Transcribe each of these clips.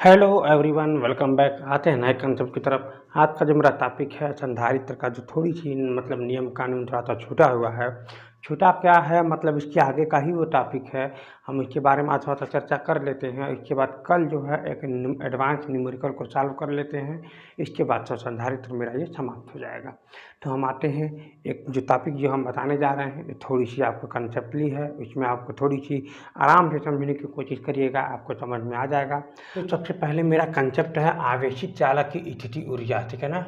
Hello everyone, welcome back. आते हैं नए कंसेप्ट की तरफ। आज का जो मेरा टॉपिक है संधारित्र का, जो थोड़ी सी मतलब नियम कानून थोड़ा सा छूटा हुआ है। छूटा क्या है मतलब इसके आगे का ही वो टॉपिक है। हम इसके बारे में आज थोड़ा सा चर्चा कर लेते हैं। इसके बाद कल जो है एक एडवांस न्यूमेरिकल को सॉल्व कर लेते हैं। इसके बाद तो संधारित्र मेरा ये समाप्त हो जाएगा। तो हम आते हैं एक जो टॉपिक जो हम बताने जा रहे हैं, थोड़ी सी आपको कंसेप्टली है, उसमें आपको थोड़ी सी आराम से समझने की कोशिश करिएगा, आपको समझ में आ जाएगा। तो सबसे पहले मेरा कंसेप्ट है आवेशित चालक की स्थिति ऊर्जा, ठीक है ना।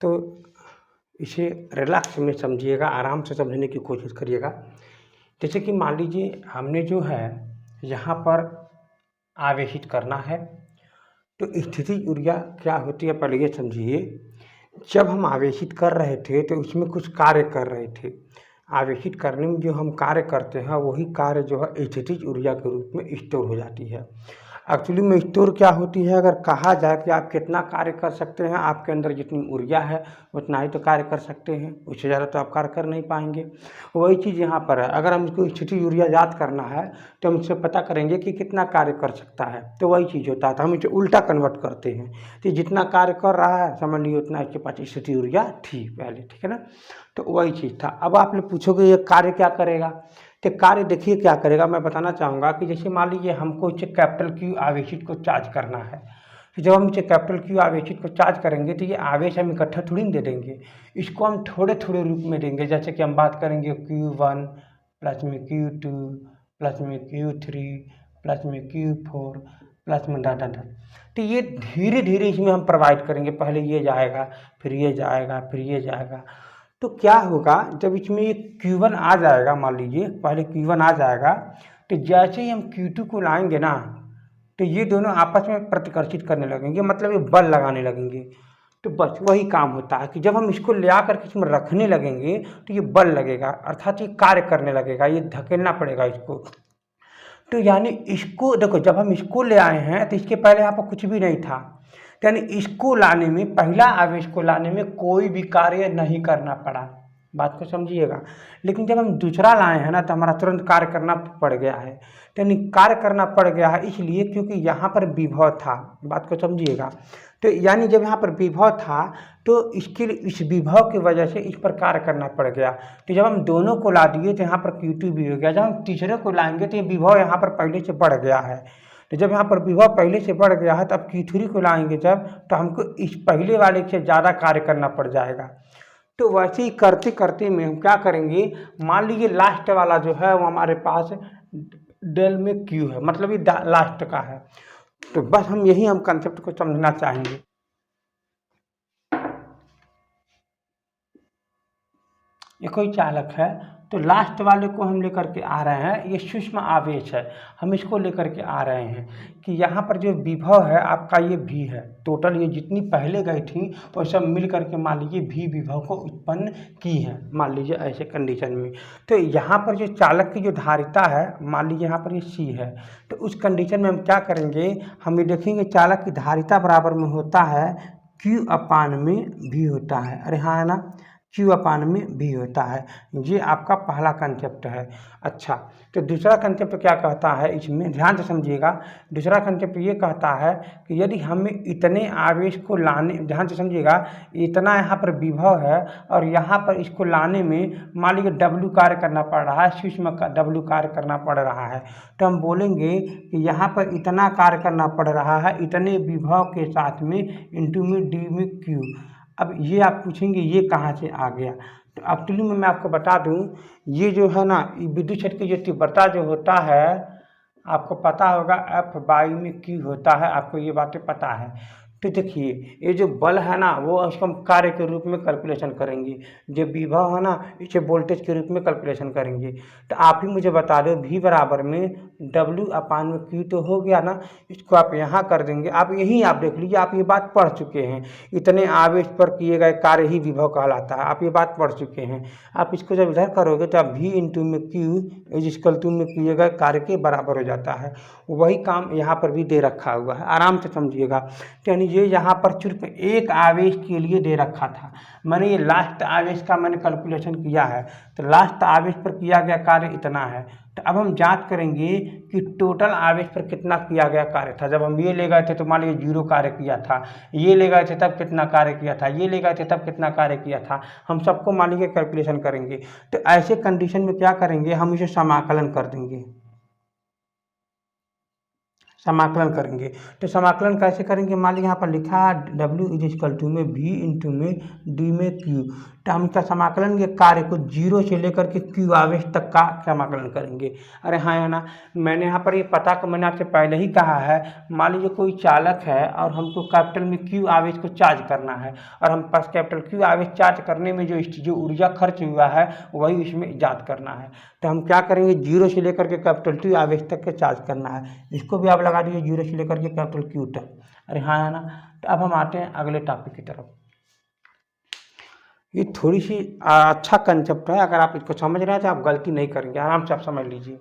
तो इसे रिलैक्स में समझिएगा, आराम से समझने की कोशिश करिएगा। जैसे कि मान लीजिए हमने जो है यहाँ पर आवेशित करना है, तो स्थिति ऊर्जा क्या होती है पहले ये समझिए। जब हम आवेशित कर रहे थे तो उसमें कुछ कार्य कर रहे थे। आवेशित करने में जो हम कार्य करते हैं वही कार्य जो है स्थितिज ऊर्जा के रूप में स्टोर हो जाती है। एक्चुअली में स्टोर क्या होती है, अगर कहा जाए कि आप कितना कार्य कर सकते हैं, आपके अंदर जितनी ऊर्जा है उतना ही तो कार्य कर सकते हैं, उससे ज़्यादा तो आप कार्य कर नहीं पाएंगे। वही चीज़ यहाँ पर है। अगर हमको स्थिति ऊर्जा याद करना है तो हम इससे पता करेंगे कि कितना कार्य कर सकता है, तो वही चीज़ होता है। तो हम इसे उल्टा कन्वर्ट करते हैं, तो जितना कार्य कर रहा है समझ लीजिए उतना इसके पास स्थिति ऊर्जा थी पहले, ठीक है ना। तो वही चीज़ था। अब आप लोग पूछोगे ये कार्य क्या करेगा, तो कार्य देखिए क्या करेगा। मैं बताना चाहूँगा कि जैसे मान लीजिए हमको इसे कैपिटल क्यू आवेशित को चार्ज करना है, तो जब हम इसे कैपिटल क्यू आवेशित को चार्ज करेंगे तो ये आवेश हम इकट्ठा थोड़ी ना दे देंगे, इसको हम थोड़े थोड़े रूप में देंगे। जैसे कि हम बात करेंगे Q1 प्लस में Q2 प्लस में Q3 प्लस में Q4 प्लस में डॉट डॉट डॉट। तो ये धीरे धीरे इसमें हम प्रोवाइड करेंगे। पहले ये जाएगा, फिर ये जाएगा, फिर ये जाएगा। तो क्या होगा जब इसमें ये Q1 आ जाएगा, मान लीजिए पहले Q1 आ जाएगा, तो जैसे ही हम Q2 को लाएंगे ना, तो ये दोनों आपस में प्रतिकर्षित करने लगेंगे, मतलब ये बल लगाने लगेंगे। तो बस वही काम होता है कि जब हम इसको ले आकर के इसमें रखने लगेंगे तो ये बल लगेगा, अर्थात ये कार्य करने लगेगा, ये धकेलना पड़ेगा इसको। तो यानी इसको देखो, जब हम इसको ले आए हैं तो इसके पहले यहाँ पर कुछ भी नहीं था, तो यानी इसको लाने में, पहला आवेश को लाने में कोई भी कार्य नहीं करना पड़ा। बात को समझिएगा। लेकिन जब हम दूसरा लाए हैं ना तो हमारा तुरंत कार्य करना पड़ गया है। तो यानी कार्य करना पड़ गया है इसलिए क्योंकि यहाँ पर विभव था। बात को समझिएगा। तो यानी जब यहाँ पर विभव था तो इसके लिए, इस विभव की वजह से इस पर कार्य करना पड़ गया। तो जब हम दोनों को ला दिए तो यहाँ पर Q2 भी हो गया। जब हम तीसरे को लाएंगे तो ये विभव यहाँ पर पहले से बढ़ गया है। तो जब यहाँ पर विभव पहले से बढ़ गया है तो अब Q3 को लाएंगे जब, तो हमको इस पहले वाले से ज़्यादा कार्य करना पड़ जाएगा। तो वैसे ही करते करते में हम क्या करेंगे, मान लीजिए लास्ट वाला जो है वो हमारे पास डेल में Q है, मतलब ये लास्ट का है। तो बस हम यही हम कंसेप्ट को समझना चाहेंगे। ये कोई चालक है, तो लास्ट वाले को हम लेकर के आ रहे हैं, ये सूक्ष्म आवेश है, हम इसको लेकर के आ रहे हैं कि यहाँ पर जो विभव है आपका ये भी है। टोटल ये जितनी पहले गई थी वो सब मिल करके मान लीजिए भी विभव को उत्पन्न की है, मान लीजिए ऐसे कंडीशन में। तो यहाँ पर जो चालक की जो धारिता है, मान लीजिए यहाँ पर ये C है, तो उस कंडीशन में हम क्या करेंगे, हम ये देखेंगे चालक की धारिता बराबर में होता है Q अपान में भी होता है। अरे हाँ है ना, Q अपान में भी होता है। ये आपका पहला कंसेप्ट है। अच्छा, तो दूसरा कंसेप्ट क्या कहता है, इसमें ध्यान से समझिएगा। दूसरा कंसेप्ट ये कहता है कि यदि हमें इतने आवेश को लाने, ध्यान से समझिएगा, इतना यहाँ पर विभव है और यहाँ पर इसको लाने में मान लीजिए W कार्य करना पड़ रहा है, सूक्ष्म का W कार्य करना पड़ रहा है। तो हम बोलेंगे कि यहाँ पर इतना कार्य करना पड़ रहा है इतने विभव के साथ में इंटू में D में Q। अब ये आप पूछेंगे ये कहाँ से आ गया, तो एक्चुअली में मैं आपको बता दूं, ये जो है ना विद्युत क्षेत्र की जो तीव्रता जो होता है, आपको पता होगा F बाई में Q होता है, आपको ये बातें पता है। तो देखिए ये जो बल है ना वो इसको हम कार्य के रूप में कैलकुलेशन करेंगे, जो विभव है ना इसे वोल्टेज के रूप में कैलकुलेशन करेंगे। तो आप ही मुझे बता दो V बराबर में W/Q तो हो गया ना, इसको आप यहाँ कर देंगे। आप यहीं आप देख लीजिए, आप ये बात पढ़ चुके हैं, इतने आवेश पर किए गए कार्य ही विभव कहलाता है, आप ये बात पढ़ चुके हैं। आप इसको जब इधर करोगे तो आप V × में Q इज इक्वल टू में किए गए कार्य के बराबर हो जाता है। वही काम यहाँ पर भी दे रखा हुआ है, आराम से समझिएगा। यानी ये यहाँ पर सिर्फ एक आवेश के लिए दे रखा था, मैंने ये लास्ट आवेश का मैंने कैलकुलेशन किया है, तो लास्ट आवेश पर किया गया कार्य इतना है। तो अब हम जांच करेंगे कि टोटल आवेश पर कितना किया गया कार्य था। जब हम ये ले गए थे तो मान लीजिए 0 कार्य किया था, ये ले गए थे तब कितना कार्य किया था, ये ले गए थे तब कितना कार्य किया था, हम सबको मान लीजिए कैलकुलेशन करेंगे। तो ऐसे कंडीशन में क्या करेंगे, हम इसे समाकलन कर देंगे, समाकलन करेंगे। तो समाकलन कैसे करेंगे, मान लीजिए यहाँ पर लिखा है W इज इक्वल टू में V × में D में Q। तो हम इसका समाकलन के कार्य को 0 से लेकर के Q आवेश तक का समाकलन करेंगे। अरे हाँ है ना, मैंने यहाँ पर ये पता को मैंने आपसे पहले ही कहा है। मान लीजिए कोई चालक है और हमको कैपिटल में Q आवेश को चार्ज करना है, और हम पास कैपिटल Q आवेश चार्ज करने में जो ऊर्जा खर्च हुआ है वही इसमें ईजाद करना है। तो हम क्या करेंगे, 0 से लेकर के कैपिटल Q आवेश तक के चार्ज करना है। इसको भी आप लगा दीजिए 0 से लेकर के कैपिटल Q तक। अरे हाँ है ना। तो अब हम आते हैं अगले टॉपिक की तरफ। ये थोड़ी सी अच्छा कंसेप्ट है, अगर आप इसको समझ रहे हैं तो आप गलती नहीं करेंगे, आराम से आप समझ लीजिए।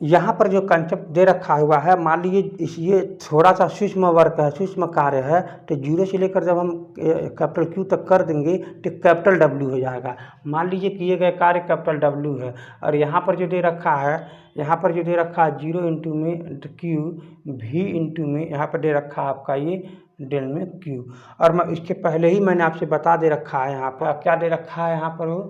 यहाँ पर जो कंसेप्ट दे रखा हुआ है, मान लीजिए ये थोड़ा सा सूक्ष्म वर्क है, सूक्ष्म कार्य है, तो 0 से लेकर जब हम कैपिटल Q तक कर देंगे तो कैपिटल W हो जाएगा। मान लीजिए किए गए कार्य कैपिटल W है, और यहाँ पर जो दे रखा है, यहाँ पर जो दे रखा है 0 × में Q V × में यहाँ पर दे रखा है आपका ये डेल में Q। और मैं इसके पहले ही मैंने आपसे बता दे रखा है, यहाँ पर क्या दे रखा है, यहाँ पर वो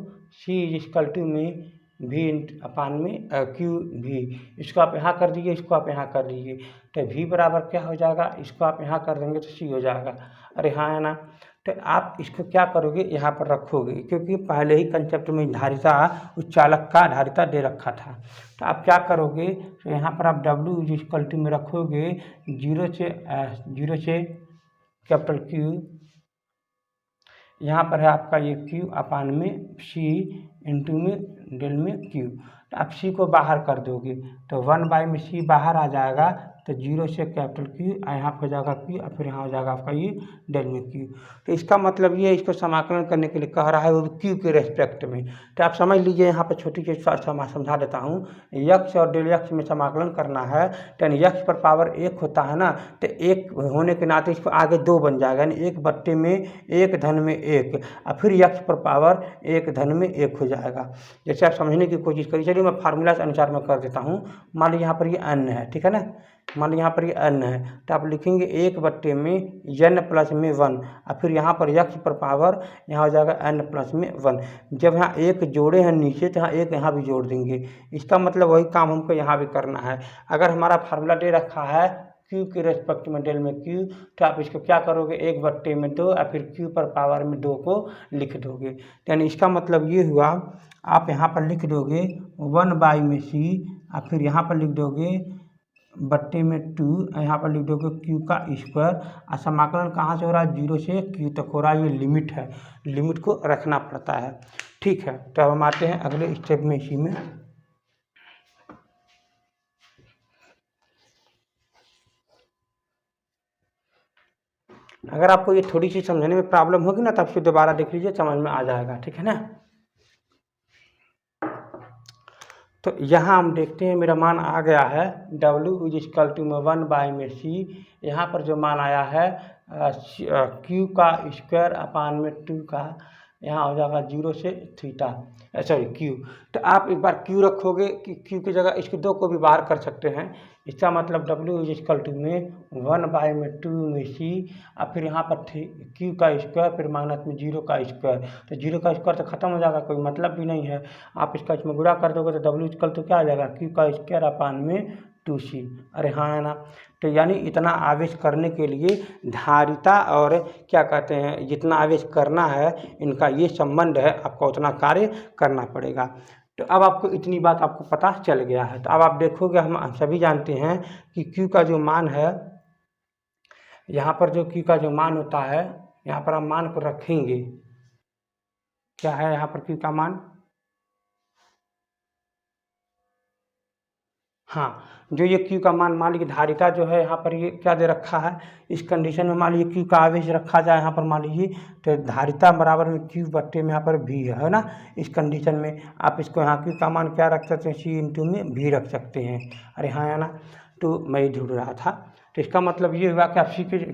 C इज इक्वल टू में V/में Q V। इसको आप यहाँ कर दीजिए, इसको आप यहाँ कर दीजिए, तो V बराबर क्या हो जाएगा, इसको आप यहाँ कर देंगे तो C हो जाएगा। अरे हाँ है ना। तो आप इसको क्या करोगे, यहाँ पर रखोगे, क्योंकि पहले ही कंसेप्ट में धारिता उस चालक का धारिता दे रखा था। तो आप क्या करोगे, तो यहाँ पर आप W इज इक्वल टू में रखोगे 0 से कैपिटल Q, यहाँ पर है आपका ये Q/में C × में डेल में Q। तो आप C को बाहर कर दोगे तो 1/C बाहर आ जाएगा, तो 0 से कैपिटल Q यहाँ पर हो जाएगा Q, और फिर यहाँ हो जाएगा आपका ये डेल में Q। तो इसका मतलब ये इसको समाकलन करने के लिए कह रहा है वो Q के रेस्पेक्ट में। तो आप समझ लीजिए, यहाँ पर छोटी चीज़ समझा देता हूँ। x और डेल x में समाकलन करना है, तो यानी x पर पावर 1 होता है ना, तो 1 होने के नाते इसको आगे 2 बन जाएगा, यानी 1/1 धन में 1, और फिर x पर पावर 1 धन में 1 हो जाएगा। जैसे आप समझने की कोशिश करिए, चलिए मैं फार्मूला के अनुसार मैं कर देता हूँ। मान लीजिए यहाँ पर ये n है, ठीक है ना, मान लीजिए यहाँ पर ये n है, तो आप लिखेंगे 1/n + में 1, और फिर यहाँ पर x पर पावर यहाँ हो जाएगा n + में 1। जब यहाँ 1 जोड़े हैं नीचे, तो यहाँ 1 यहाँ भी जोड़ देंगे। इसका मतलब वही काम हमको यहाँ भी करना है। अगर हमारा फार्मूला दे रखा है Q के रेस्पेक्ट में डेल में Q, तो आप इसको क्या करोगे, 1/2 और फिर Q पर पावर में 2 को लिख दोगे। यानी इसका मतलब ये हुआ, आप यहाँ पर लिख दोगे 1/C, और फिर यहाँ पर लिख दोगे 2 यहाँ पर लिख दोगे Q का स्क्वायर। और समाकलन कहाँ से हो रहा है, 0 से Q तक हो रहा है, ये लिमिट है, लिमिट को रखना पड़ता है। ठीक है, तो अब हम आते हैं अगले स्टेप में। इसी में अगर आपको ये थोड़ी सी समझने में प्रॉब्लम होगी ना, तो आप फिर दोबारा देख लीजिए, समझ में आ जाएगा, ठीक है ना। तो यहाँ हम देखते हैं मेरा मान आ गया है W इज इक्वल टू में 1/C। यहाँ पर जो मान आया है Q का स्क्वायर में 2 का, यहाँ हो जाएगा 0 से थीटा, सॉरी Q। तो आप एक बार Q रखोगे कि Q की जगह इसके 2 को भी बाहर कर सकते हैं। इसका मतलब W इज इक्वल टू में 1/2 में C, और फिर यहाँ पर Q का स्क्वायर, फिर माइनस में 0 का स्क्वायर। तो 0 का स्क्वायर तो खत्म हो जाएगा, कोई मतलब भी नहीं है। आप इसका इसमें गुणा कर दोगे तो W इक्वल तो क्या आ जाएगा, Q का स्क्वायर में 2C। अरे हाँ है ना। तो यानी इतना आवेश करने के लिए धारिता और क्या कहते हैं जितना आवेश करना है इनका ये संबंध है, आपको उतना कार्य करना पड़ेगा। तो अब आपको इतनी बात आपको पता चल गया है। तो अब आप देखोगे हम सभी जानते हैं कि Q का जो मान है, यहाँ पर जो Q का जो मान होता है, यहाँ पर हम मान को रखेंगे, क्या है यहाँ पर Q का मान, हाँ जो ये Q का मान लीजिए धारिता जो है यहाँ पर ये क्या दे रखा है, इस कंडीशन में मान लीजिए Q का आवेश रखा जाए यहाँ पर मान लीजिए, तो धारिता बराबर में Q बट्टे में यहाँ पर V है ना। इस कंडीशन में आप इसको यहाँ Q का मान क्या रख सकते हैं, C इंटू में V रख सकते हैं। अरे हाँ है ना। तो मैं ये ढूंढ रहा था, तो इसका मतलब ये हुआ कि आप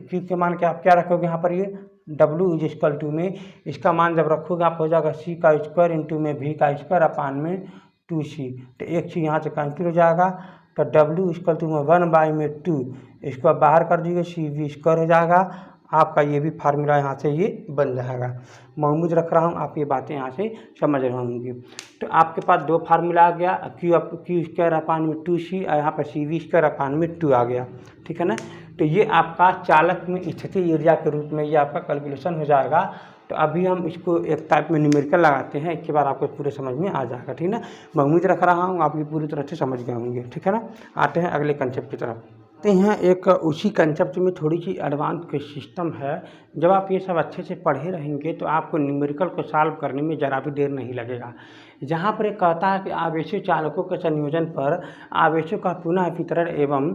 Q के मान के आप क्या रखोगे यहाँ पर, ये W इज इक्वल टू में इसका मान जब रखोगे आप हो जाएगा C का स्क्वायर इंटू में V का स्क्वायर अपान में 2C। तो एक चीज़ यहाँ से कैंसिल हो जाएगा, तो W इक्वल टू में 1/2, इसको बाहर कर दीजिए, CV स्क्वायर हो जाएगा। आपका ये भी फार्मूला यहाँ से ये बन जाएगा। मैं उम्मीद रख रहा हूँ आप ये बातें यहाँ से समझ रहे होंगे। तो आपके पास दो फार्मूला आ गया, Q स्क्वायर अपान में 2C और यहाँ पर CV स्क्वायर अपान में 2 आ गया, ठीक है ना। तो ये आपका चालक में स्थिति ऊर्जा के रूप में ये आपका कैलकुलेशन हो जाएगा। तो अभी हम इसको एक टाइप में न्यूमेरिकल लगाते हैं, इसके बाद आपको पूरे समझ में आ जाएगा, ठीक है ना। मैं उम्मीद रख रहा हूँ आप ये पूरी तरह से समझ गए होंगे, ठीक है ना। आते हैं अगले कंसेप्ट की तरफ। आते हैं एक उसी कंसेप्ट में थोड़ी सी एडवांस के सिस्टम है। जब आप ये सब अच्छे से पढ़े रहेंगे तो आपको न्यूमेरिकल को सॉल्व करने में ज़रा भी देर नहीं लगेगा। जहाँ पर एक कहता है कि आवेशी चालकों के संयोजन पर आवेशों का पुनः वितरण एवं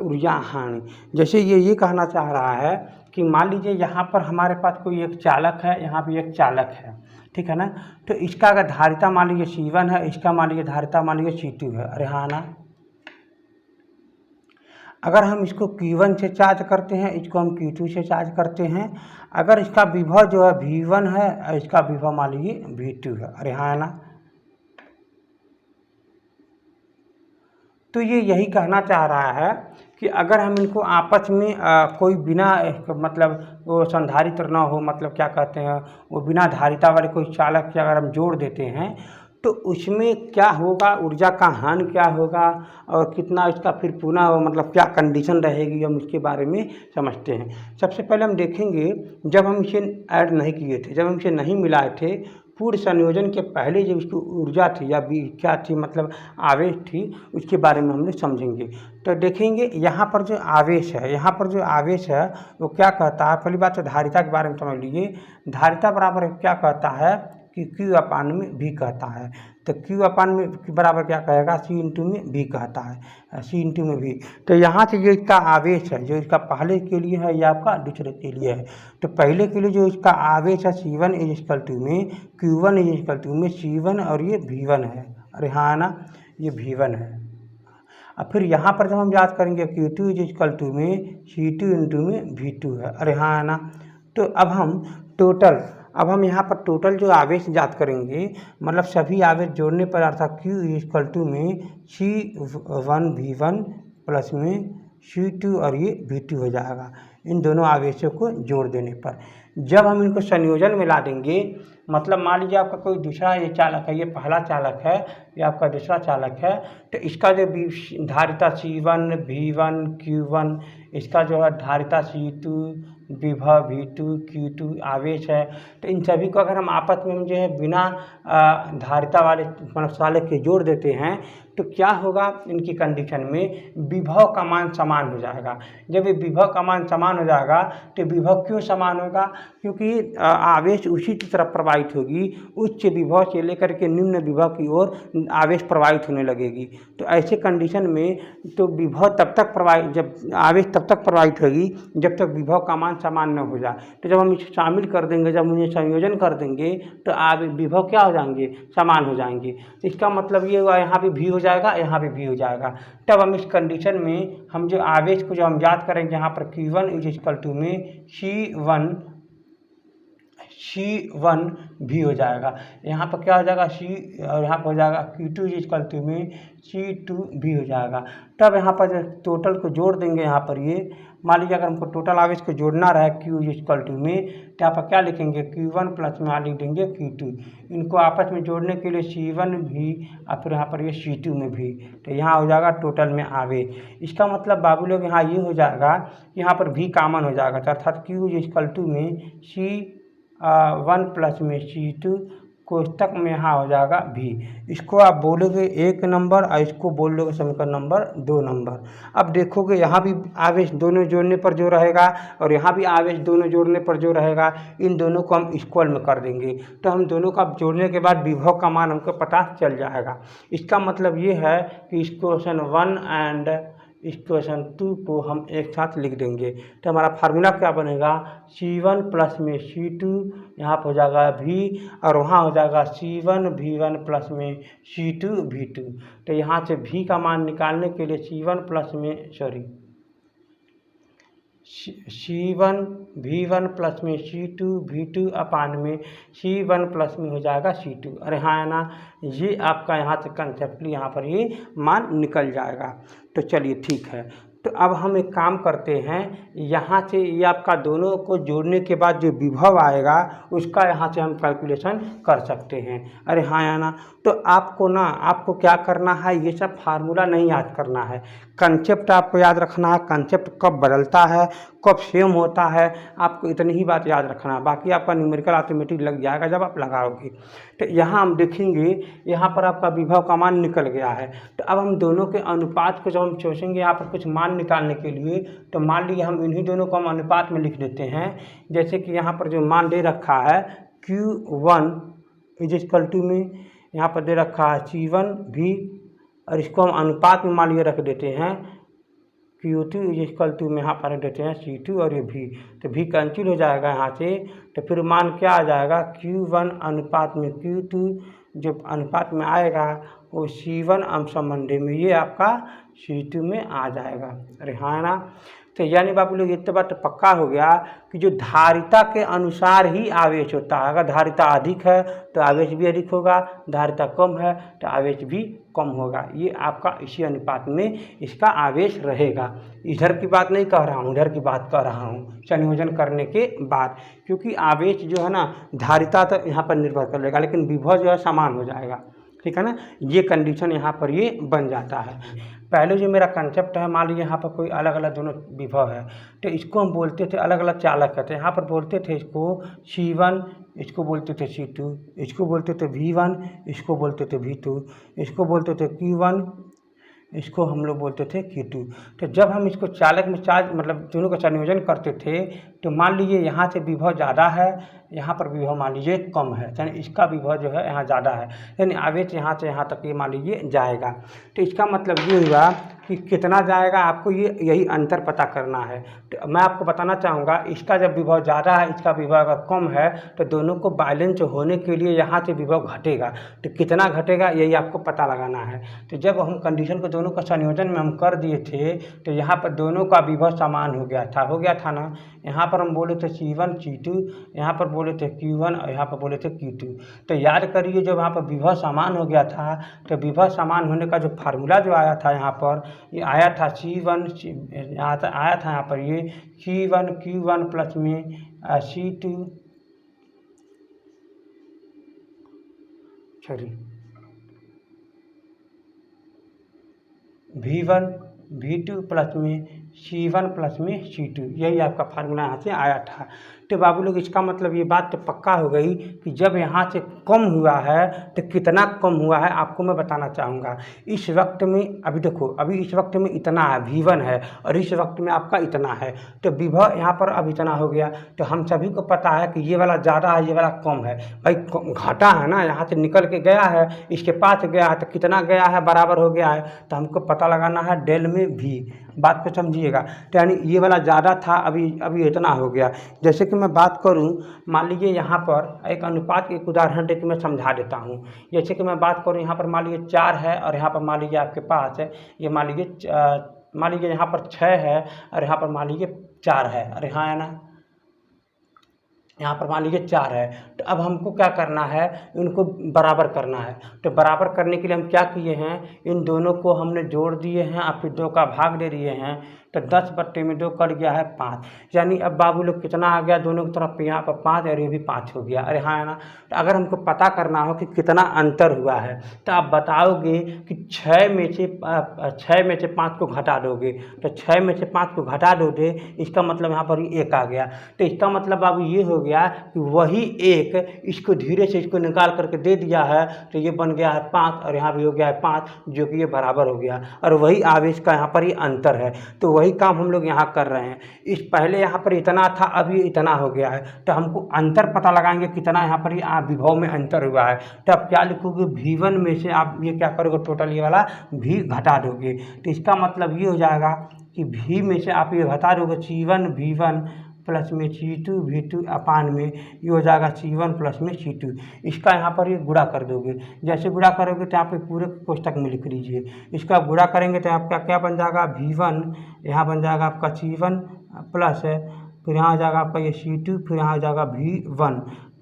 ऊर्जा हानि। जैसे ये कहना चाह रहा है कि मान लीजिए यहाँ पर हमारे पास कोई एक चालक है, यहाँ भी एक चालक है, ठीक है ना। तो इसका अगर धारिता मान लीजिए C1 है, इसका मान लीजिए धारिता मान लीजिए C2 है। अरे हाँ ना। अगर हम इसको Q1 से चार्ज करते हैं, इसको हम Q2 से चार्ज करते हैं, अगर इसका विभव जो है V1 है और इसका विभव मान लीजिए V2 है। अरे हाँ ना। तो ये यही कहना चाह रहा है कि अगर हम इनको आपस में कोई बिना मतलब वो संधारित्र ना हो, मतलब क्या कहते हैं वो बिना धारिता वाले कोई चालक के अगर हम जोड़ देते हैं तो उसमें क्या होगा, ऊर्जा का हानि क्या होगा और कितना इसका फिर पुनः मतलब क्या कंडीशन रहेगी, हम उसके बारे में समझते हैं। सबसे पहले हम देखेंगे जब हम इसे ऐड नहीं किए थे, जब हम इसे नहीं मिलाए थे, पूर्ण संयोजन के पहले जो उसकी ऊर्जा थी या क्या थी मतलब आवेश थी, उसके बारे में हमने समझेंगे। तो देखेंगे यहाँ पर जो आवेश है, यहाँ पर जो आवेश है वो क्या कहता है। पहली बात तो धारिता के बारे में समझ लीजिए। धारिता बराबर क्या कहता है कि Q अपान में V कहता है। तो Q अपान में बराबर क्या कहेगा, C इंटू में V कहता है, C इंटू में V। तो यहाँ से जो इसका आवेश है, जो इसका पहले के लिए है या आपका दूसरे के लिए है, तो पहले के लिए जो इसका आवेश है C1 इज इक्वल टू में Q1 इज इक्वल टू में C1 और ये V1 है। अरे हाँ ना, ये V1 है। अब फिर यहाँ पर जब हम याद करेंगे Q2 इज इक्वल टू में C2 इंटू में V2 है। अरे हाँ ना। तो अब हम यहाँ पर टोटल जो आवेश याद करेंगे, मतलब सभी आवेश जोड़ने पर अर्थात Q इक्वल टू में C1 V1 प्लस में C2 और ये V2 हो जाएगा। इन दोनों आवेशों को जोड़ देने पर जब हम इनको संयोजन में ला देंगे, मतलब मान लीजिए आपका कोई दूसरा ये चालक है, ये पहला चालक है, ये आपका दूसरा चालक है, तो इसका जो धारिता C1 V1 Q1, इसका जो है धारिता C2 विभव V2 Q2 आवेश है। तो इन सभी को अगर हम आपस में जो है बिना धारिता वाले मतलब चालक के जोड़ देते हैं तो क्या होगा, इनकी कंडीशन में विभव का मान समान हो जाएगा। जब ये विभव का मान समान हो जाएगा तो विभव क्यों समान होगा, क्योंकि आवेश उसी की तरफ प्रवाहित होगी, उच्च विभव से लेकर के निम्न विभव की ओर आवेश प्रवाहित होने लगेगी। तो ऐसे कंडीशन में तो विभव तब तक प्रवाहित, जब आवेश तब तक प्रवाहित होगी जब तक विभव का मान समान न हो जाए। तो जब हम इसे शामिल कर देंगे, जब उन्हें संयोजन कर देंगे तो विभव क्या हो जाएंगे, समान हो जाएंगे। तो इसका मतलब ये हुआ यहाँ पे भी हो जाएगा, यहाँ पे भी हो जाएगा। तब हम इस कंडीशन में हम जो आवेश को जो हम याद करेंगे यहाँ पर Q1 इज इक्वल टू में C1 भी हो जाएगा। यहाँ पर क्या हो जाएगा C और यहाँ पर हो जाएगा Q2 इक्वल टू में C2 भी हो जाएगा। तब यहाँ पर जब टोटल को जोड़ देंगे, यहाँ पर ये मान लीजिए अगर हमको टोटल आवेश को जोड़ना रहा Q इक्वल टू में, तो यहाँ पर क्या लिखेंगे Q1 प्लस में लिख देंगे Q2। इनको आपस में जोड़ने के लिए C1 भी और फिर यहाँ पर ये C2 में भी, तो यहाँ हो जाएगा टोटल में आवेश। इसका मतलब बाबू लोग यहाँ ये हो जाएगा, यहाँ पर भी कॉमन हो जाएगा, अर्थात Q इक्वल टू में C1 प्लस में C2 कोष्टक में यहाँ हो जाएगा भी। इसको आप बोलोगे 1 नंबर और इसको बोल लोगे समीकरण नंबर 2 नंबर। अब देखोगे यहाँ भी आवेश दोनों जोड़ने पर जो रहेगा और यहाँ भी आवेश दोनों जोड़ने पर जो रहेगा, इन दोनों को हम इक्वल में कर देंगे, तो हम दोनों का जोड़ने के बाद विभव का मान हमको पता चल जाएगा। इसका मतलब ये है कि इक्वेशन 1 एंड इक्वेशन 2 को हम एक साथ लिख देंगे, तो हमारा फार्मूला क्या बनेगा, C1 प्लस में C2 यहाँ पर हो जाएगा V और वहाँ हो जाएगा C1 V1 प्लस में C2 V2। तो यहाँ से V का मान निकालने के लिए C1 प्लस में C1 V1 प्लस में C2 V2 अपान में C1 प्लस में हो जाएगा C2। अरे हाँ है ना, ये आपका यहाँ से कंसेप्टली यहाँ पर ये मान निकल जाएगा। तो चलिए ठीक है, तो अब हम एक काम करते हैं, यहाँ से ये आपका दोनों को जोड़ने के बाद जो विभव आएगा उसका यहाँ से हम कैलकुलेशन कर सकते हैं। अरे हाँ या ना, तो आपको क्या करना है, ये सब फार्मूला नहीं याद करना है, कंसेप्ट आपको याद रखना है। कंसेप्ट कब बदलता है कब सेम होता है, आपको इतनी ही बात याद रखना है, बाकी आपका न्यूमेरिकल ऑटोमेटिक लग जाएगा जब आप लगाओगे। तो यहाँ हम देखेंगे, यहाँ पर आपका विभव का मान निकल गया है। तो अब हम दोनों के अनुपात को जब हम सोचेंगे यहाँ पर कुछ मान निकालने के लिए, तो मान लीजिए हम इन्हीं दोनों को हम अनुपात में लिख देते हैं। जैसे कि यहाँ पर जो मान दे रखा है Q1 इज इक्वल टू में यहाँ पर दे रखा है C1 भी, और इसको हम अनुपात में मान लिए रख देते हैं Q2 इज इक्वल टू में यहाँ पर रख देते हैं C2 और ये भी, तो भी कैंसिल हो जाएगा यहाँ से। तो फिर मान क्या आ जाएगा, Q1 अनुपात में Q2 जो अनुपात में आएगा वो C1 अंशमंडे में ये आपका C2 में आ जाएगा। अरे हाँ ना, तो यानी बाबू लोग इतना बात तो पक्का हो गया कि जो धारिता के अनुसार ही आवेश होता है। अगर धारिता अधिक है तो आवेश भी अधिक होगा, धारिता कम है तो आवेश भी कम होगा। ये आपका इसी अनुपात में इसका आवेश रहेगा। इधर की बात नहीं कह रहा हूँ, इधर की बात कह रहा हूँ संयोजन करने के बाद, क्योंकि आवेश जो है ना धारिता तो यहाँ पर निर्भर करेगा, लेकिन विभव जो है समान हो जाएगा। ठीक है ना, ये कंडीशन यहाँ पर ये बन जाता है। पहले जो मेरा कंसेप्ट है, मान लीजिए यहाँ पर कोई अलग अलग दोनों विभव है, तो इसको हम बोलते थे अलग अलग चालक कहते हैं। यहाँ पर बोलते थे इसको C1, इसको बोलते थे C2, इसको बोलते थे V1, इसको बोलते थे V2, इसको बोलते थे Q1, इसको हम लोग बोलते थे Q2। तो जब हम इसको चालक में चार्ज मतलब दोनों का संयोजन करते थे, तो मान लीजिए यहाँ से विभव ज़्यादा है, यहाँ पर विभव मान लीजिए कम है, यानी इसका विभव जो है यहाँ ज़्यादा है, यानी आवेश यहाँ से यहाँ तक ये मान लीजिए जाएगा। तो इसका मतलब ये हुआ कि कितना जाएगा, आपको यही अंतर पता करना है। तो मैं आपको बताना चाहूँगा, इसका जब विभव ज़्यादा है, इसका विभव अगर कम है, तो दोनों को बैलेंस होने के लिए यहाँ से विभव घटेगा। तो कितना घटेगा यही आपको पता लगाना है। तो जब हम कंडीशन को दोनों का संयोजन में हम कर दिए थे, तो यहाँ पर दोनों का विभव समान हो गया था ना। यहाँ पर हम बोले थे C1 C2, यहाँ पर बोले थे Q1 और यहाँ पर बोले थे Q2। तो याद करिए, जब यहाँ पर विभव समान हो गया था, तो विभव समान होने का जो फार्मूला जो आया था यहाँ पर, ये आया था आया था यहाँ पर ये C1 Q1 प्लस में C2 V1 V2 प्लस में C1 प्लस में C2, यही आपका फार्मूला यहाँ से आया था। तो बाबू लोग इसका मतलब ये बात तो पक्का हो गई कि जब यहाँ से कम हुआ है तो कितना कम हुआ है आपको मैं बताना चाहूँगा। इस वक्त में अभी देखो, अभी इस वक्त में इतना है V1 है और इस वक्त में आपका इतना है, तो विभव यहाँ पर अब इतना हो गया। तो हम सभी को पता है कि ये वाला ज़्यादा है, ये वाला कम है। भाई घटा है ना, यहाँ से निकल के गया है, इसके पास गया है, तो कितना गया है बराबर हो गया है, तो हमको पता लगाना है डेल में V। बात को समझिएगा, तो यानी ये वाला ज़्यादा था, अभी इतना हो गया। जैसे कि मैं बात करूं, मान लीजिए यहाँ पर एक अनुपात एक उदाहरण देकर मैं समझा देता हूं। जैसे कि मैं बात करूं, यहाँ पर मान लीजिए 4 है और यहाँ पर मान लीजिए आपके पास है, ये मान लीजिए यहाँ पर 6 है और यहाँ पर मान लीजिए 4 है। अरे हाँ है ना, यहाँ पर मान लीजिए 4 है, तो अब हमको क्या करना है, इनको बराबर करना है। तो बराबर करने के लिए हम क्या किए हैं, इन दोनों को हमने जोड़ दिए हैं और फिर 2 का भाग दे दिए हैं। तो 10/2 कट गया है 5, यानी अब बाबू लोग कितना आ गया दोनों की तरफ, यहाँ पर 5 और ये भी 5 हो गया। अरे हाँ है ना। तो अगर हमको पता करना हो कि कितना अंतर हुआ है, तो आप बताओगे कि 6 में से 5 को घटा दोगे, तो 6 में से 5 को घटा दोगे, इसका मतलब यहाँ पर 1 आ गया। तो इसका मतलब बाबू ये हो गया कि वही 1 इसको धीरे से इसको निकाल करके दे दिया है, तो ये बन गया है 5 और यहाँ भी हो गया है 5, जो कि ये बराबर हो गया। और वही आवेश का यहाँ पर ही अंतर है। तो वही काम हम लोग यहाँ कर रहे हैं। इस पहले यहाँ पर इतना था, अब ये इतना हो गया है, तो हमको अंतर पता लगाएंगे कितना यहाँ पर विभव में अंतर हुआ है। तो आप क्या लिखोगे, V1 में से आप ये क्या करोगे, टोटल ये वाला V घटा दोगे। तो इसका मतलब ये हो जाएगा कि V में से आप ये घटा दोगे C1 V1 प्लस में C2 V2 अपान में ये हो जाएगा C1 प्लस में C2। इसका यहाँ पर ये गुणा कर दोगे। जैसे गुणा करोगे तो आप पूरे कोष्टक में लिख लीजिए। इसका गुणा करेंगे तो आपका क्या बन जाएगा, V1 यहाँ बन जाएगा आपका C1 प्लस फिर यहाँ आ जाएगा आपका ये C2, फिर यहाँ आ जाएगा V1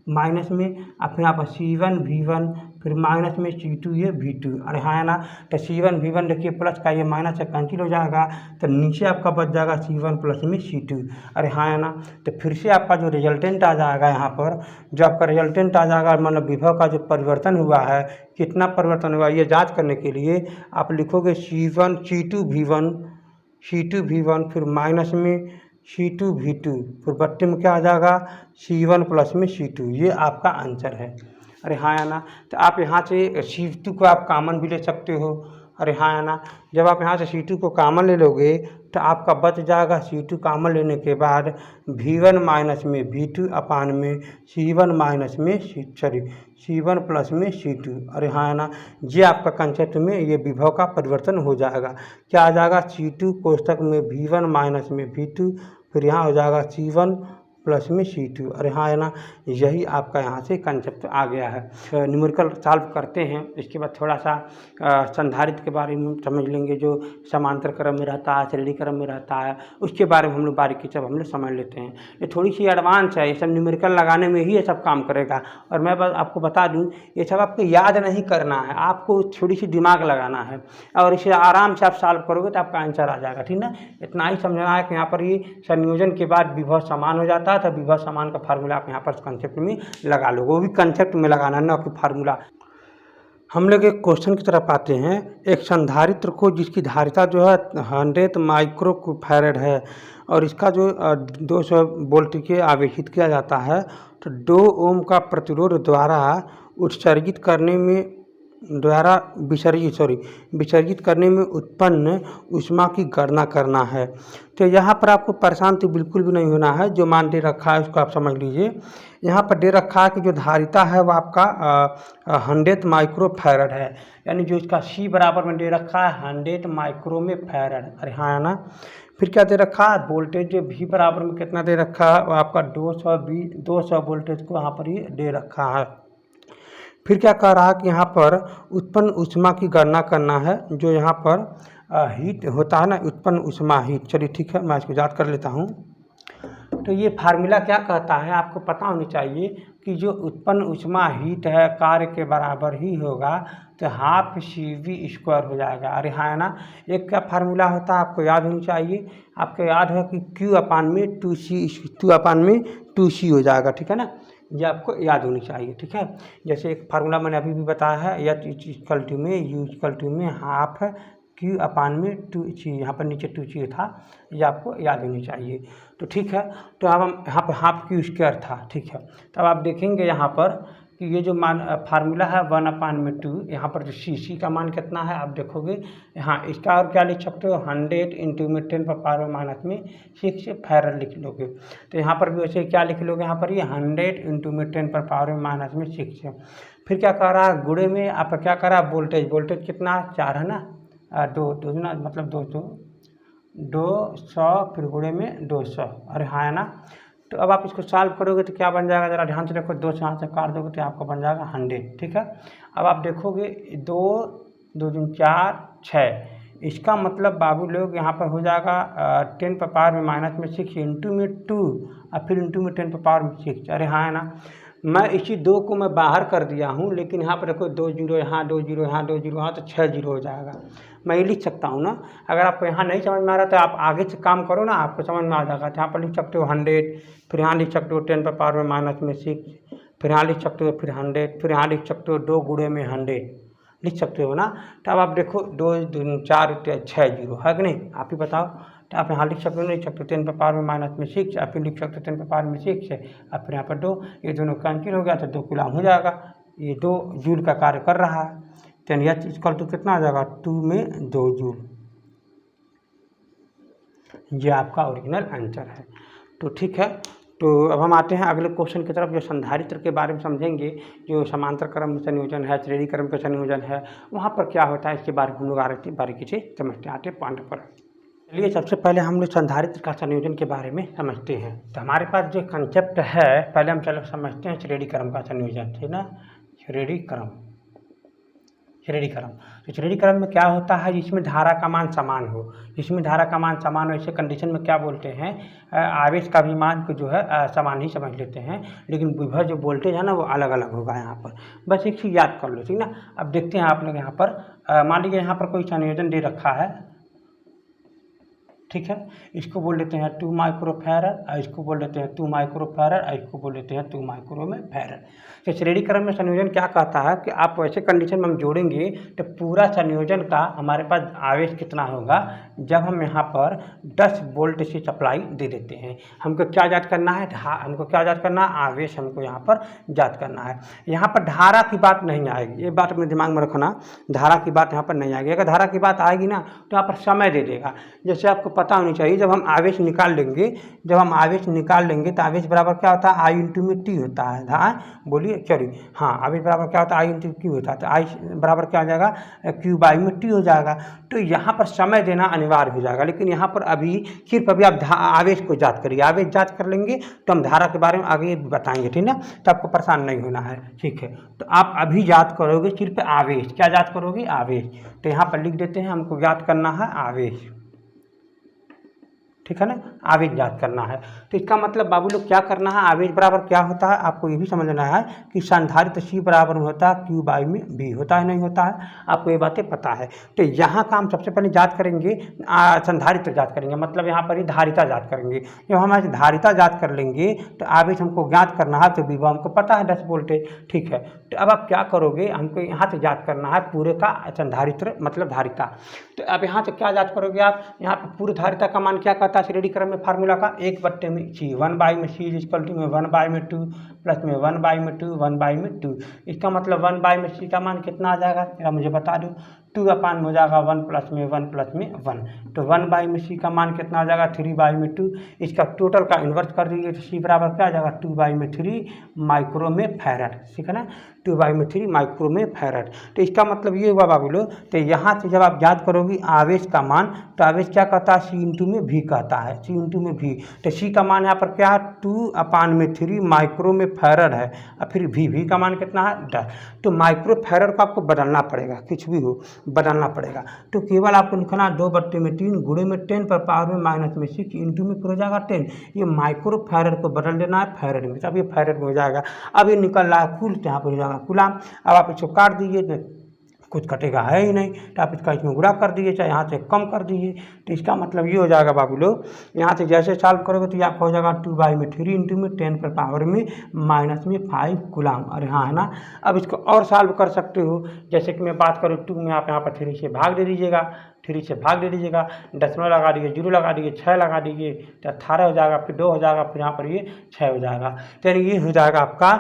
माइनस में, और फिर यहाँ पर C1 V1 फिर माइनस में C2 ये V2। अरे हाँ है ना। तो C1 V1 देखिए प्लस का ये माइनस से कैंसिल हो जाएगा, तो नीचे आपका बच जाएगा C1 प्लस में C2। अरे हाँ है ना। तो फिर से आपका जो रिजल्टेंट आ जाएगा यहाँ पर, जो आपका रिजल्टेंट आ जाएगा मतलब विभव का जो परिवर्तन हुआ है, कितना परिवर्तन हुआ ये जाँच करने के लिए आप लिखोगे C2 V1 फिर माइनस में C2 V2 फिर बट्टे में क्या आ जाएगा C1 प्लस में C2। ये आपका आंसर है। अरे हाँ या ना। तो आप यहाँ से C2 को आप कॉमन भी ले सकते हो। अरे हाँ या ना। जब आप यहाँ से C2 को कॉमन ले लोगे तो आपका बच जाएगा C2 कॉमन लेने के बाद V1 माइनस में V2 अपान में C1 प्लस में C2। अरे हाँ ना। ये आपका कंसेप्ट में ये विभव का परिवर्तन हो जाएगा। क्या आ जाएगा, C2 कोष्टक में V1 माइनस में V2 फिर यहाँ हो जाएगा C1 प्लस में C2। अरे हाँ है ना। यही आपका यहाँ से कंसेप्ट आ गया है। न्यूमेरिकल सॉल्व करते हैं, इसके बाद थोड़ा सा संधारित्र के बारे में समझ लेंगे, जो समांतर क्रम में रहता है, श्रेणी क्रम में रहता है, उसके बारे में हम लोग बारीकी से हम लोग समझ लेते हैं। ये थोड़ी सी एडवांस है, ये सब न्यूमेरिकल लगाने में ही ये सब काम करेगा। और मैं बस आपको बता दूँ, ये सब आपको याद नहीं करना है, आपको थोड़ी सी दिमाग लगाना है और इसे आराम से आप सॉल्व करोगे तो आपका आंसर आ जाएगा। ठीक ना। इतना ही समझना है कि यहाँ पर ये संयोजन के बाद विभव समान हो जाता है, तो विभव समान का फार्मूला आप यहाँ पर कंसेप्ट में लगा लो, वो भी कंसेप्ट में लगाना ना कि फार्मूला। हम लोग एक क्वेश्चन की तरफ आते हैं। एक संधारित्र को जिसकी धारिता जो है 100 माइक्रोफैरड है और इसका जो 200 वोल्ट के आवेशित किया जाता है, तो 2 ओम का प्रतिरोध द्वारा विसर्जित करने में उत्पन्न ऊष्मा की गणना करना है। तो यहाँ पर आपको परेशान तो बिल्कुल भी नहीं होना है। जो मान दे रखा है उसको आप समझ लीजिए। यहाँ पर दे रखा है कि जो धारिता है वो आपका 100 माइक्रोफैरड है, यानी जो इसका C बराबर में दे रखा है 100 माइक्रो में फैरड। अरे हाँ ना। फिर क्या दे रखा है, वोल्टेज जो V बराबर में कितना दे रखा है, वो आपका 200 वोल्टेज को यहाँ पर ये दे रखा है। फिर क्या कह रहा है कि यहाँ पर उत्पन्न ऊष्मा की गणना करना है, जो यहाँ पर हीट होता है ना, उत्पन्न ऊष्मा हीट। चलिए ठीक है, मैं इसको याद कर लेता हूँ। तो ये फार्मूला क्या कहता है, आपको पता होनी चाहिए कि जो उत्पन्न ऊष्मा हीट है कार्य के बराबर ही होगा, तो हाफ CV² हो जाएगा। अरे हाँ है ना। एक क्या फार्मूला होता है आपको याद होनी चाहिए, आपको याद है कि Q अपान में 2C हो जाएगा। ठीक है ना, ये आपको याद होनी चाहिए। ठीक है, जैसे एक फार्मूला मैंने अभी भी बताया है, U में हाफ Q अपान में 2C, यहाँ पर नीचे 2C था, ये आपको याद होनी चाहिए। तो ठीक है, तो अब हम यहाँ पर हाफ Q² था। ठीक है, तब आप देखेंगे यहाँ पर कि ये जो मान फार्मूला है 1/2, यहाँ पर जो C का मान कितना है आप देखोगे। हाँ, इसका और क्या लिख सकते हो, 100 × 10⁻⁻6 फैरड लिख लोगे। तो यहाँ पर भी वैसे क्या लिख लोगे, यहाँ पर ये 100 × 10⁻⁻6। फिर क्या कह रहा है, गुणे में आपका क्या कह रहा है, वोल्टेज कितना 4 है ना, 2 ना, मतलब 200 फिर गुणे में 200। अरे हाँ है ना। तो अब आप इसको सॉल्व करोगे तो क्या बन जाएगा, जरा ध्यान से देखो, 2 से यहाँ से काट दोगे तो आपका बन जाएगा 100। ठीक है, अब आप देखोगे 2 2 3 4 6, इसका मतलब बाबू लोग यहाँ पर हो जाएगा 10 पर पावर में माइनस में 6 इंटू में 2 और फिर इंटू में 10 पर पावर में 6। अरे हाँ है ना, मैं इसी 2 को मैं बाहर कर दिया हूँ, लेकिन यहाँ पर देखो 2 जीरो यहाँ, 2 जीरो यहाँ, 2 जीरो यहाँ, तो 6 जीरो हो जाएगा। मैं ये लिख सकता हूँ ना। अगर आपको यहाँ नहीं समझ में आ रहा तो आप आगे से काम करो ना, आपको समझ में आ जाएगा। तो यहाँ पर लिख सकते हो 100, फिर यहाँ लिख सकते हो 10 पर पावर में माइनस में 6, फिर यहाँ लिख सकते हो फिर 100, फिर यहाँ लिख सकते हो 2 गुणे में 100 लिख सकते हो ना। तो अब आप देखो 2 दूनी 4 6 जीरो है कि नहीं, आप ही बताओ। तो आप यहाँ लिख सकते हो, लिख सकते हो 10 पर पावर में माइनस में 6, और फिर लिख सकते हो 10 पर पावर में 6 है, और फिर यहाँ पर 2, ये दोनों कैंसिल हो गया तो 2 कूलम हो जाएगा। ये 2 जूल का कार्य कर रहा है। तो यह इक्वल टू कितना आ जाएगा, 2 में 2 जूल। ये आपका ओरिजिनल आंसर है। तो ठीक है, तो अब हम आते हैं अगले क्वेश्चन की तरफ, जो संधारित्र के बारे में समझेंगे। जो समांतर क्रम संयोजन है, श्रेणी क्रम का संयोजन है, वहाँ पर क्या होता है इसके बारे में हम लोग बारीकी से समझते आते पॉइंट पर। चलिए सबसे पहले हम लोग संधारित्र का संयोजन के बारे में समझते हैं। तो हमारे पास जो कंसेप्ट है, पहले हम चलो समझते हैं श्रेणी क्रम का संयोजन, ठीक ना। श्रेणी क्रम तो श्रेणी क्रम में क्या होता है, जिसमें धारा का मान समान हो। जिसमें धारा का मान समान हो, ऐसे कंडीशन में क्या बोलते हैं, आवेश का भी मान को जो है समान ही समझ लेते हैं, लेकिन विभव जो वोल्टेज है ना वो अलग अलग होगा यहाँ पर। बस एक चीज़ याद कर लो, ठीक ना। अब देखते हैं आप लोग यहाँ पर, मान लीजिए यहाँ पर कोई संयोजन दे रखा है, ठीक है। इसको बोल देते हैं 2 माइक्रोफैरड, और इसको बोल देते हैं 2 माइक्रोफैरड, और इसको बोल देते हैं 2 माइक्रो में फैरड। तो श्रेणी क्रम में संयोजन क्या कहता है कि आप वैसे कंडीशन में हम जोड़ेंगे तो पूरा संयोजन का हमारे पास आवेश कितना होगा, जब हम यहाँ पर 10 वोल्ट से सप्लाई दे देते हैं। हमको क्या ज्ञात करना है, हमको क्या ज्ञात करना है, आवेश हमको यहाँ पर ज्ञात करना है। यहाँ पर धारा की बात नहीं आएगी, ये बात अपने दिमाग में रखना, धारा की बात यहाँ पर नहीं आएगी। अगर धारा की बात आएगी ना तो यहाँ पर समय दे देगा। जैसे आपको पता होनी चाहिए, जब हम आवेश निकाल लेंगे तो आवेश बराबर क्या होता है, आई इंटू में टी होता है। हाँ बोलिए, चलिए हाँ, आवेश बराबर क्या होता है, आई इंटू क्यू होता है। तो आई बराबर क्या हो जाएगा, क्यू बाई में टी हो जाएगा। तो यहाँ पर समय देना अनिवार्य हो जाएगा, लेकिन यहाँ पर अभी सिर्फ अभी आप आवेश को जांच करिए। आवेश जांच कर लेंगे तो हम धारा के बारे में आगे बताएंगे, ठीक ना। तो आपको परेशान नहीं होना है, ठीक है। तो आप अभी याद करोगे सिर्फ आवेश, क्या याद करोगे, आवेश। तो यहाँ पर लिख देते हैं, हमको याद करना है आवेश, ठीक है ना, आवेश ज्ञात करना है। तो इसका मतलब बाबू लोग क्या करना है, आवेश बराबर क्या होता है, आपको ये भी समझना है कि संधारित्र C बराबर होता है Q बाई में B, होता है नहीं होता है, आपको ये बातें पता है। तो यहाँ का हम सबसे पहले जांच करेंगे, संधारित्र जांच करेंगे, मतलब यहाँ पर ही धारिता जांच करेंगे। जब हम धारिता जांच कर लेंगे तो आवेश हमको ज्ञात करना है, तो विभव हमको पता है 10 वोल्टेज, ठीक है। तो अब आप क्या करोगे, हमको यहाँ से जांच करना है पूरे का संधारित्र मतलब धारिता। तो अब यहाँ से क्या जांच करोगे आप, यहाँ पर पूरी धारिता का मान क्या कहता है श्रेणी क्रम में फार्मूला का, 1 में C, 1 बाई में C इक्वल टू में 1 बाई में 2 प्लस में 1 बाई में 2, 1 बाई में 2। इसका मतलब 1 बाई में C का मान कितना आ जाएगा, जरा मुझे बता दो। 2 अपान हो जाएगा 1 प्लस में 1 प्लस में 1। तो 1 बाई में C का मान कितना आ जाएगा, 3 बाई में 2। इसका टोटल का इन्वर्स कर दीजिए तो C बराबर क्या आ जाएगा, 2 बाई में 3 माइक्रो में फैरड, ठीक है ना, 2 बाई में 3 माइक्रो में फैरड। तो इसका मतलब ये हुआ बाबू लोग। तो यहाँ से जब आप याद करोगे आवेश का मान, तो आवेश क्या कहता है, C इंटू में V कहता है, C इंटू में V। तो C का मान यहाँ पर क्या है, 2 अपान में 3 माइक्रो में फैरड है, और फिर V का मान कितना है, 10। तो माइक्रो फैरड को आपको बदलना पड़ेगा, कुछ भी हो बदलना पड़ेगा। तो केवल आपको लिखना 2/3 गुणे में 10 पर पावर में माइनस में 6 इंटू में फिर हो जाएगा 10। ये माइक्रो फैरड को बदल देना है फैरड में, तब ये फैरड में हो जाएगा। अब ये निकल रहा है कुल, तो यहाँ पर हो जाएगा कुलाम। अब आप इसको काट दीजिए, कुछ कटेगा है ही नहीं, तो आप इसका इसमें गुणा कर दीजिए, चाहे यहाँ से कम कर दीजिए। तो इसका मतलब ये हो जाएगा बाबू लोग, यहाँ से जैसे सॉल्व करोगे तो ये आपका हो जाएगा 2 बाई में 3 इंटू में 10 पर पावर में माइनस में 5 कूलम। अरे हाँ है ना। अब इसको और सॉल्व कर सकते हो, जैसे कि मैं बात करूँ 2 में, आप यहाँ पर 3 से भाग दे दीजिएगा, 3 से भाग दे दीजिएगा, दशमलव लगा दीजिए, 0 लगा दीजिए, 6 लगा दीजिए, तो 18 हो जाएगा, फिर 2 हो जाएगा, फिर यहाँ पर ये 6 हो जाएगा। तो यानी ये हो जाएगा आपका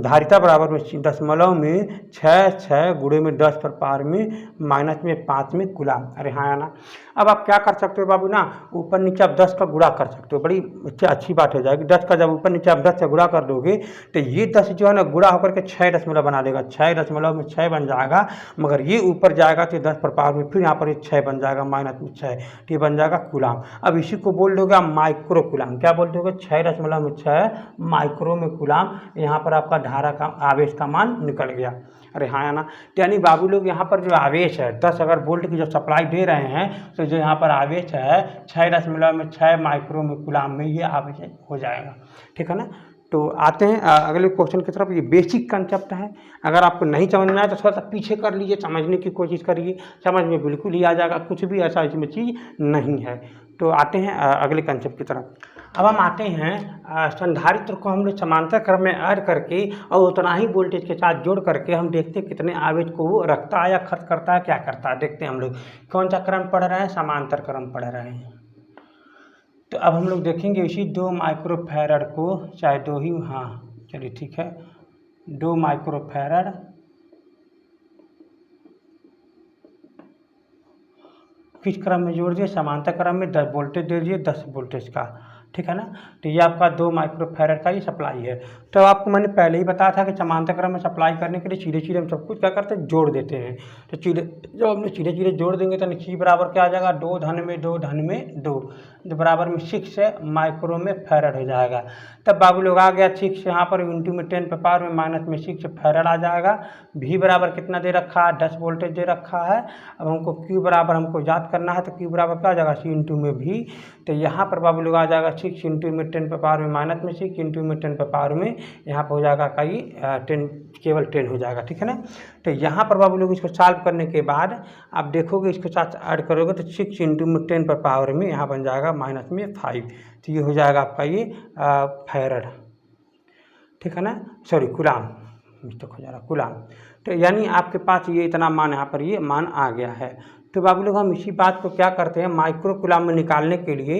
धारिता बराबर में दशमलव में 6 गुणे में 10 पर पावर में माइनस में 5 में कूलम। अरे हाँ है ना। अब आप क्या कर सकते हो बाबू ना, ऊपर नीचे आप 10 का गुणा कर सकते हो, बड़ी अच्छी बात हो जाएगी। 10 का जब ऊपर नीचे आप 10 से गुणा कर दोगे तो ये 10 जो है ना गुणा होकर के 6 दशमलव बना देगा, 6 दशमलव में 6 बन जाएगा। मगर ये ऊपर जाएगा तो 10 पर पावर में फिर यहाँ पर 6 बन जाएगा माइनस में 6, तो ये बन जाएगा कूलम। अब इसी को बोल दोगे आप माइक्रो कूलम। क्या बोल दोगे, 6.6 माइक्रो में कूलम। यहाँ पर आपका धारा का आवेश का मान निकल गया। अरे हाँ या ना। यानी बाबू लोग यहाँ पर जो आवेश है 10 अगर वोल्ट की जो सप्लाई दे रहे हैं तो जो यहाँ पर आवेश है 6.6 माइक्रो में कूलाम में ये आवेश हो जाएगा। ठीक है ना। तो आते हैं अगले क्वेश्चन की तरफ। ये बेसिक कंसेप्ट है, अगर आपको नहीं समझ में आए तो थोड़ा सा पीछे कर लीजिए, समझने की कोशिश करिए, समझ में बिल्कुल ही आ जाएगा, कुछ भी ऐसा इसमें चीज़ नहीं है। तो आते हैं अगले कंसेप्ट की तरफ। अब हम आते हैं संधारित्र को हम लोग समांतर क्रम में ऐड करके और उतना ही वोल्टेज के साथ जोड़ करके हम देखते हैं कितने आवेश को वो रखता है या खर्च करता है, क्या करता है, देखते हैं हम लोग। कौन सा क्रम पढ़ रहे हैं? समांतर क्रम पढ़ रहे हैं। तो अब हम लोग देखेंगे इसी 2 माइक्रोफैरड को, चाहे 2 ही, हाँ चलिए ठीक है, 2 माइक्रोफैरड किस क्रम में जोड़ दिए? समांतर क्रम में 10 वोल्टेज दे दिए, 10 वोल्टेज का। ठीक है ना। तो ये आपका 2 माइक्रोफैरड का ये सप्लाई है। तो आपको मैंने पहले ही बताया था कि समांतर क्रम में सप्लाई करने के लिए सीधे सीधे हम सब कुछ क्या करते हैं? जोड़ देते हैं। तो जब हमने सीधे सीधे जोड़ देंगे तो सी बराबर क्या आ जाएगा? 2 धन में 2 धन में 2 बराबर में 6 माइक्रो में फैरड हो जाएगा। तब बाबू लोग आ गया 6 यहाँ पर इंटू में 10 पे पावर में माइनस में 6 फैरड आ जाएगा। भी बराबर कितना दे रखा है? 10 वोल्टेज दे रखा है। अब हमको क्यू बराबर हमको याद करना है, तो क्यू बराबर क्या आ जाएगा? सी इंटू में भी। तो यहाँ पर बाबू लोग आ जाएगा 6 इंटू में 10 पे पावर में माइनस में 6 इंटू में 10 पे पावर में यहाँ पर हो जाएगा कई 10, केवल 10 हो जाएगा। ठीक है ना। तो यहाँ पर बाबू लोग इसको सॉल्व करने के बाद आप देखोगे इसके साथ ऐड करोगे तो 6 इंटू में 10 पर पावर में यहाँ बन जाएगा माइनस में 5। तो ये हो जाएगा आपका ये फैरड। ठीक है ना, सॉरी कूलाम, मिस्टेक हो जा रहा, कूलाम। तो यानी आपके पास ये इतना मान यहाँ पर ये मान आ गया है। तो बाबू लोग हम इसी बात को क्या करते हैं, माइक्रो कूलाम में निकालने के लिए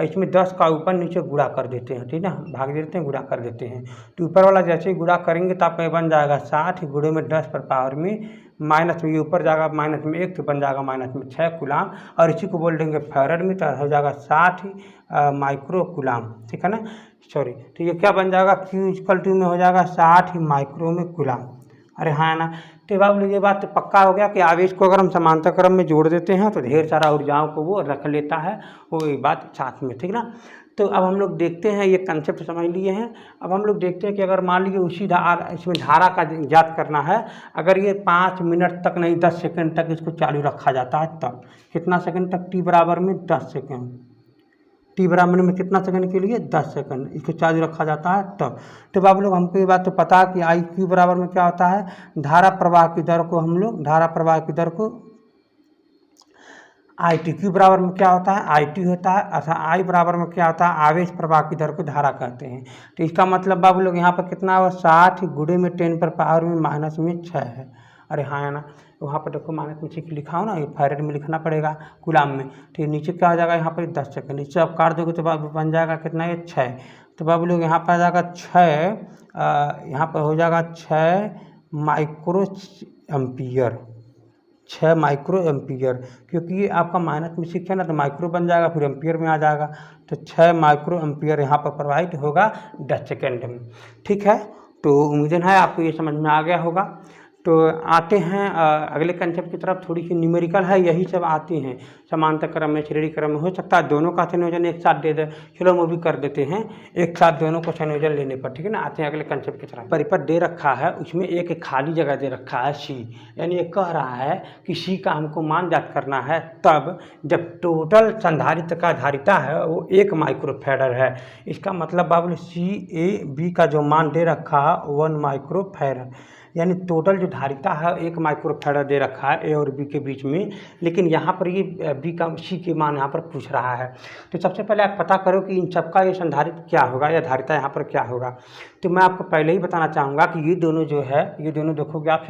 इसमें 10 का ऊपर नीचे गुणा कर देते हैं। ठीक है ना, भाग देते हैं, गुणा कर देते हैं। तो ऊपर वाला जैसे ही गुणा करेंगे तो आपका बन जाएगा 60 गुणे में 10 पर पावर में माइनस में, ये ऊपर जाएगा माइनस में 1 तो बन जाएगा माइनस में 6 कूलाम, और इसी को बोल देंगे फैरड में, तो हो जाएगा 60 माइक्रो कूलाम। ठीक है ना, सॉरी। तो ये क्या बन जाएगा? क्यू इक्वल टू में हो जाएगा 60 माइक्रो में कूलाम। अरे हाँ ना। तो बाबू ये बात तो पक्का हो गया कि आवेश को अगर हम समांतर क्रम में जोड़ देते हैं तो ढेर सारा ऊर्जाओं को वो रख लेता है, वो ये बात साथ में। ठीक ना। तो अब हम लोग देखते हैं, ये कंसेप्ट समझ लिए हैं। अब हम लोग देखते हैं कि अगर मान लीजिए उसी इसमें धारा का ज्ञात करना है, अगर ये 5 मिनट तक नहीं 10 सेकंड तक इसको चालू रखा जाता है, तब कितना सेकंड तक? टी बराबर में 10 सेकंड। टी बराबर में कितना सेकंड के लिए? 10 सेकंड इसको चार्ज रखा जाता है तब। तो बाबू लोग हमको ये बात तो पता है कि आई क्यू बराबर में क्या होता है? धारा प्रवाह की दर को हम लोग, धारा प्रवाह की दर को आई टी, क्यू बराबर में क्या होता है? आई टी होता है। अच्छा, आई बराबर में क्या होता है? आवेश प्रवाह की दर को धारा कहते हैं। तो इसका मतलब बाबू लोग यहाँ पर कितना हुआ? 60 गुणे में 10 पर पावर में माइनस में 6 है। अरे हाँ है ना। वहाँ पर देखो माइनस में 6 लिखा हो ना, ये फैरड में लिखना पड़ेगा कूलाम में। तो नीचे क्या हो जाएगा? यहाँ पर 10 सेकंड, नीचे आप काट दोगे तो बन जाएगा कितना? ये 6। तो बाबू लोग यहाँ पर आ जाएगा 6, यहाँ पर हो जाएगा 6 माइक्रो एम्पियर, 6 माइक्रो एम्पियर, क्योंकि ये आपका माइनस में 6 है ना, तो माइक्रो बन जाएगा फिर एम्पियर में आ जाएगा। तो 6 माइक्रो एम्पियर यहाँ पर प्रवाहित होगा 10 सेकेंड में। ठीक है, तो उम्मीद है आपको ये समझ में आ गया होगा। तो आते हैं अगले कंसेप्ट की तरफ। थोड़ी सी न्यूमेरिकल है, यही सब आते हैं समांतर क्रम में, श्रेणी क्रम में। हो सकता है दोनों का संयोजन एक साथ दे दे, चलो वो भी कर देते हैं एक साथ दोनों को संयोजन लेने पर। ठीक है ना। आते हैं अगले कंसेप्ट की तरफ। परिपथ दे रखा है, उसमें एक खाली जगह दे रखा है सी, यानी ये कह रहा है कि सी का हमको मान ज्ञात करना है तब जब टोटल संधारित्र का धारिता है वो 1 माइक्रोफैरड है। इसका मतलब बाबू सी ए बी का जो मान दे रखा है 1 माइक्रोफैरड, यानी टोटल जो धारिता है 1 माइक्रोफैरड दे रखा है ए और बी के बीच में। लेकिन यहाँ पर ये बी का सी के मान यहाँ पर पूछ रहा है। तो सबसे पहले आप पता करो कि इन सबका ये संधारित्र क्या होगा या धारिता यहाँ पर क्या होगा। तो मैं आपको पहले ही बताना चाहूँगा कि ये दोनों जो है, ये दोनों देखोगे आप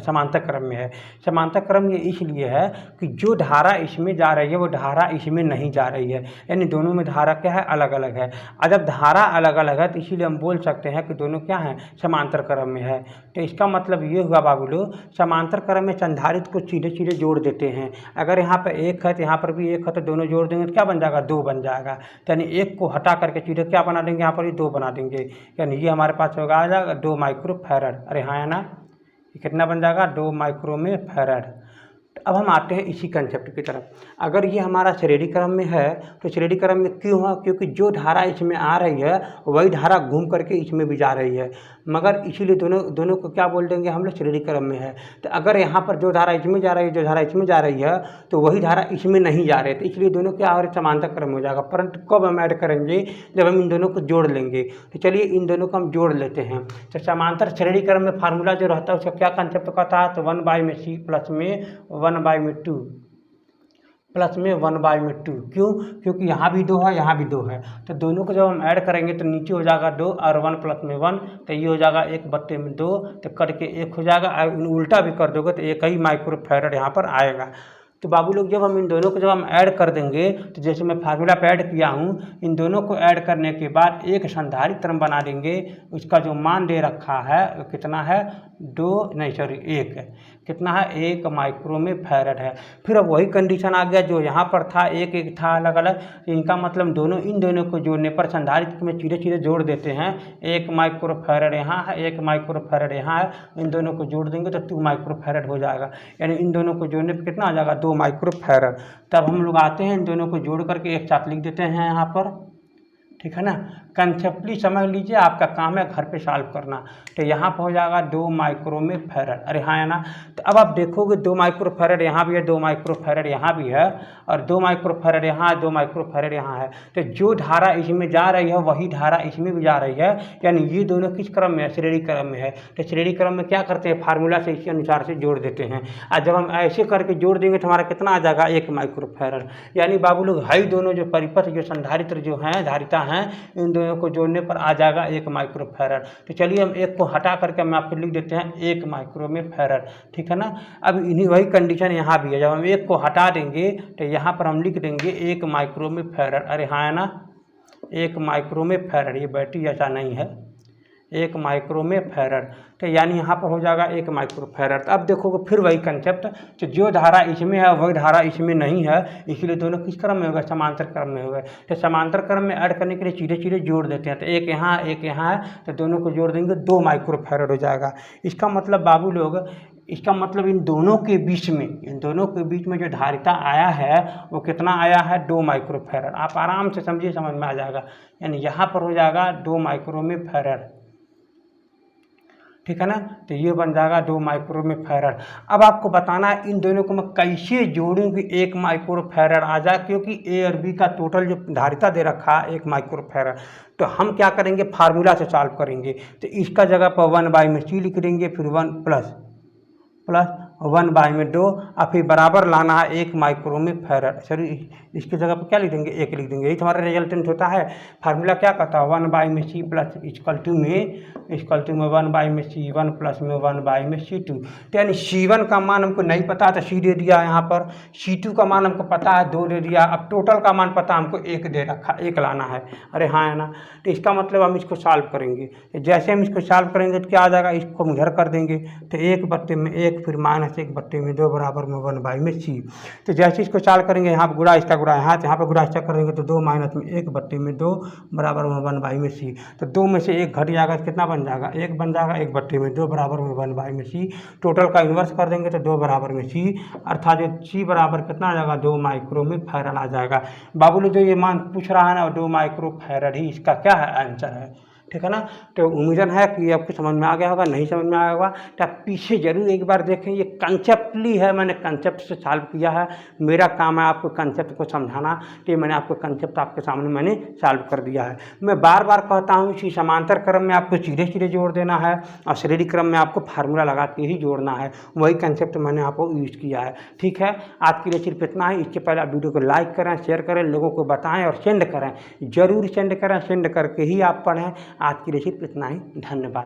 समांतर क्रम में है। समांतर क्रम ये इसलिए है कि जो धारा इसमें जा रही है वो धारा इसमें नहीं जा रही है, यानी दोनों में धारा क्या है? अलग अलग है। और जब धारा अलग अलग है तो इसीलिए हम बोल सकते हैं कि दोनों क्या हैं? समांतर क्रम में है। तो इसका मतलब ये हुआ बाबू लोग, समांतर क्रम में संधारित्र को सीधे सीधे जोड़ देते हैं। अगर यहाँ पर 1 है तो यहाँ पर भी 1 है, तो दोनों जोड़ देंगे तो क्या बन जाएगा? 2 बन जाएगा। यानी 1 को हटा करके सीधे क्या बना देंगे? यहाँ पर भी 2 बना देंगे, यानी ये हमारे पास होगा आ जाएगा 2 माइक्रोफैरड। अरे हाँ है ना, ये कितना बन जाएगा? 2 माइक्रो में फैरड। अब हम आते हैं इसी कंसेप्ट की तरफ। अगर ये हमारा श्रेणी क्रम में है तो श्रेणी क्रम में क्यों है? क्योंकि जो धारा इसमें आ रही है वही धारा घूम करके इसमें भी जा रही है, मगर इसीलिए दोनों को क्या बोल देंगे हम लोग, श्रेणी क्रम में है। तो अगर यहाँ पर जो धारा इसमें जा रही है, जो धारा इसमें जा रही है, तो वही धारा इसमें नहीं जा रही, तो इसलिए दोनों क्या हो रहे, समांतर क्रम हो जाएगा। परंतु कब हम ऐड करेंगे, जब हम इन दोनों को जोड़ लेंगे। तो चलिए इन दोनों को हम जोड़ लेते हैं। तो समांतर श्रेणी क्रम में फार्मूला जो रहता है उसका क्या कंसेप्ट कहता है, तो 1/c प्लस में 1/2 प्लस में 1/2। क्यों? क्योंकि यहाँ भी 2 है, यहाँ भी 2 है, तो दोनों को जब हम ऐड करेंगे तो नीचे हो जाएगा 2 और 1 प्लस में 1, तो ये हो जाएगा 1/2, तो करके 1 हो जाएगा। उल्टा भी कर दोगे तो 1 ही माइक्रोफैरड यहाँ पर आएगा। तो बाबू लोग जब हम इन दोनों को जब हम ऐड कर देंगे, तो जैसे मैं फार्मूला पे ऐड किया हूँ, इन दोनों को ऐड करने के बाद एक संधारित्र क्रम बना देंगे। उसका जो मान दे रखा है वो कितना है, 1 है। कितना है, 1 माइक्रोफैरड है। फिर अब वही कंडीशन आ गया जो यहाँ पर था, एक था अलग अलग। इनका मतलब इन दोनों को जोड़ने पर संधारित्र में सीधे जोड़ देते हैं। 1 माइक्रोफैरड यहाँ है, 1 माइक्रोफैरड यहाँ है, इन दोनों को जोड़ देंगे तो 2 माइक्रोफैरड हो जाएगा। यानी इन दोनों को जोड़ने पर कितना आ जाएगा, 2 माइक्रोफैरड। तब हम लोग आते हैं इन दोनों को जोड़ करके एक साथ लिख देते हैं यहाँ पर, ठीक है ना। कंसेप्टली समझ लीजिए, आपका काम है घर पे सॉल्व करना। तो यहाँ पर हो जाएगा 2 माइक्रोफैरड, अरे हाँ है ना। तो अब आप देखोगे 2 माइक्रोफैरड यहाँ भी है, 2 माइक्रोफैरड यहाँ भी है, और 2 माइक्रोफैरड यहाँ है, 2 माइक्रोफैरड यहाँ है। तो जो धारा इसमें जा रही है वही धारा इसमें भी जा रही है, यानी ये दोनों किस क्रम में है, श्रेणी क्रम में है। तो श्रेणी क्रम में क्या करते हैं, फार्मूला से इसी अनुसार से जोड़ देते हैं। और जब हम ऐसे करके जोड़ देंगे तो हमारा कितना आ जाएगा, 1 माइक्रोफैरड। यानी बाबू लोग है दोनों जो परिपथ जो संधारित्र जो हैं, धारिता हैं, इन दोनों को जोड़ने पर आ जाएगा 1 माइक्रोफैरड। तो चलिए हम 1 को हटा करके हम आपको लिख देते हैं 1 माइक्रोफैरड, ठीक है ना। अब इन्हीं वही कंडीशन यहाँ भी है, जब हम 1 को हटा देंगे तो यहाँ पर हम लिख देंगे 1 माइक्रोफैरड, अरे हाँ है ना, 1 माइक्रोफैरड। ये बैटरी ऐसा नहीं है, 1 माइक्रोफैरड। तो यानी यहाँ पर हो जाएगा 1 माइक्रोफैरड। अब देखोगे फिर वही कंसेप्ट, तो जो धारा इसमें है वही धारा इसमें नहीं है, इसलिए दोनों किस क्रम में होगा, समांतर क्रम में होगा। तो समांतर क्रम में ऐड करने के लिए सीधे जोड़ देते हैं। तो 1 यहाँ 1 यहाँ है, तो दोनों को जोड़ देंगे 2 माइक्रोफैरड हो जाएगा। इसका मतलब बाबू लोग, इसका मतलब इन दोनों के बीच में जो धारिता आया है वो कितना आया है, 2 माइक्रोफैरड। आप आराम से समझिए, समझ में आ जाएगा। यानी यहाँ पर हो जाएगा 2 माइक्रोफैरड, ठीक है ना। तो ये बन जाएगा 2 माइक्रोफैरड। अब आपको बताना है इन दोनों को मैं कैसे जोड़ूं कि 1 माइक्रोफैरड आ जाए, क्योंकि ए और बी का टोटल जो धारिता दे रखा है 1 माइक्रोफैरड। तो हम क्या करेंगे, फार्मूला से सॉल्व करेंगे। तो इसका जगह पर 1/c लिख देंगे, फिर 1 प्लस 1/2, और फिर बराबर लाना है 1 माइक्रोफैरड। सॉरी, इसकी जगह पर क्या लिख देंगे, 1 लिख देंगे। यही तुम्हारा रिजल्टेंट होता है। फार्मूला क्या कहता है, 1/c प्लस इक्वल टू में 1/c 1 प्लस में 1/c2। तो यानी C1 का मान हमको नहीं पता तो C दे दिया यहाँ पर, C2 का मान हमको पता है 2 दे दिया, अब टोटल का मान पता हमको 1 दे रखा, 1 लाना है, अरे हाँ है ना। तो इसका मतलब हम इसको सॉल्व करेंगे। जैसे हम इसको सॉल्व करेंगे तो क्या आ जाएगा, इसको हम इधर कर देंगे, तो 1/1 फिर -1/2 बराबर में 1/c। तो जैसे इसको सॉल्व करेंगे, यहाँ पर गुणा इसका गुणा यहाँ, तो यहाँ पर गुणा इसका करेंगे तो 2 -1/2 बराबर में 1/c। तो 2 में से 1 घट जाएगा तो कितना बन जाएगा, 1 बन जाएगा, 1/2 बराबर में 1/c। टोटल का इन्वर्स कर देंगे तो 2 बराबर में c, अर्थात जो c बराबर कितना आ जाएगा, 2 माइक्रोफैरड आ जाएगा। बाबू लोग जो ये मान पूछ रहा है ना, 2 माइक्रोफैरड ही इसका क्या है, आंसर है, ठीक है ना। तो उम्मीद है कि आपको समझ में आ गया होगा। नहीं समझ में आया होगा तो आप पीछे जरूर एक बार देखें। ये कंसेप्टली है, मैंने कंसेप्ट से सॉल्व किया है। मेरा काम है आपको कंसेप्ट को समझाना, तो ये मैंने आपको कंसेप्ट आपके सामने मैंने सॉल्व कर दिया है। मैं बार बार कहता हूँ कि समांतर क्रम में आपको सीधे जोड़ देना है और श्रेणी क्रम में आपको फार्मूला लगा के ही जोड़ना है। वही कंसेप्ट मैंने आपको यूज़ किया है, ठीक है। आज के लिए सिर्फ इतना ही। इसके पहले आप वीडियो को लाइक करें, शेयर करें, लोगों को बताएं और सेंड करें, जरूर सेंड करें। सेंड करके ही आप पढ़ें। आज के लिए सिर्फ इतना ही, धन्यवाद।